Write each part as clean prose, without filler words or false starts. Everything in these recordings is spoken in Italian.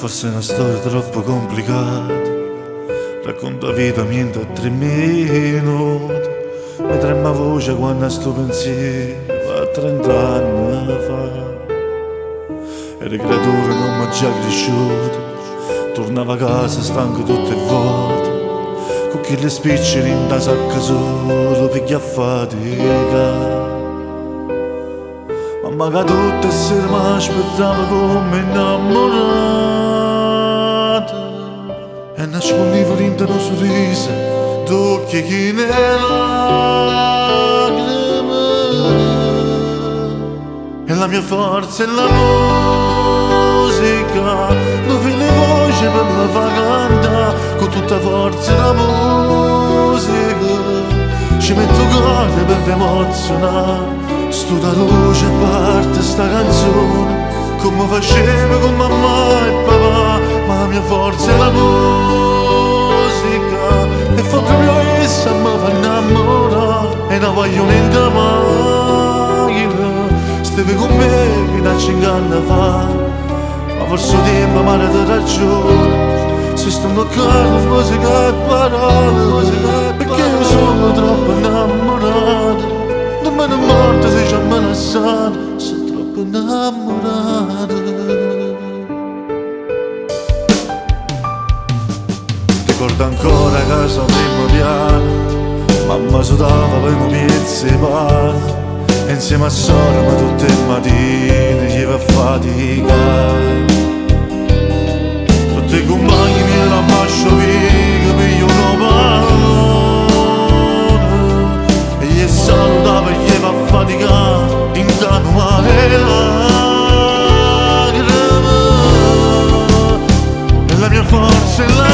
Forse è una storia troppo complicata, racconta la vita niente a 3 minuti. Mi trema voce quando sto pensiero a 30 anni fa. Ero creatura non mi già cresciuto, tornavo a casa stanco tutte le volte, con chi le spiccioli in da sacca solo perché a fatica. Mamma che tutte le sere mi aspettava come innamorata e nascondevo dentro un sorriso d'occhi che ne lacrime. E la mia forza è la musica, dove le voci per me fa cantare con tutta forza la musica. Ci metto cose per emozionare, sto da luce a parte sta canzone, come facevo con mamma e papà. Ma la mia forza è la musica, e fa proprio essa mi fa innamorare. E non voglio niente macchina, stevi con me fino a 5 anni fa. Ma forse il tempo mi ha dato ragione, se sto toccando musica e parole, perché io sono troppo innamorato. Non me ne morto se ci ammazzato, sono troppo innamorato. Ricordo ancora casa al primo piano, mamma sudava per un piezzo di pane, e insieme a sorella tutte le mattine gli va a faticare. Tutti i compagni mi la fascio via per io non parlo, e gli salutava e gli va a faticare intanto male lacrime. E la mia forza è la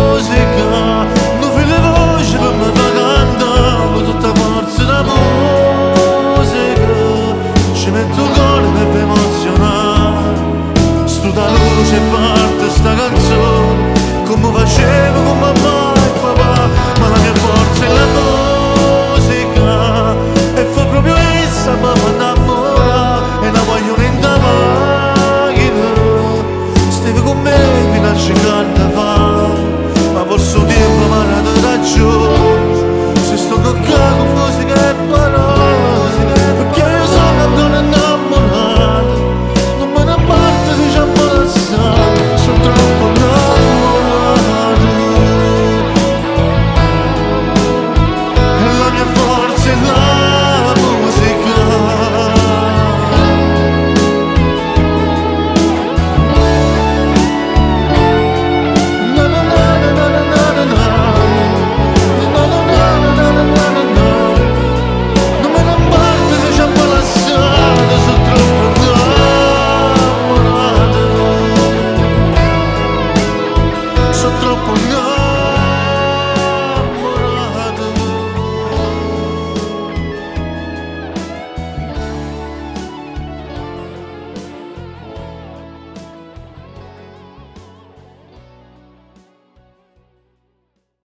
musica, dove le voci per me fa cantare con tutta forza la musica. Ci metto cuore per emozionare, sto da luce e parte sta canzone.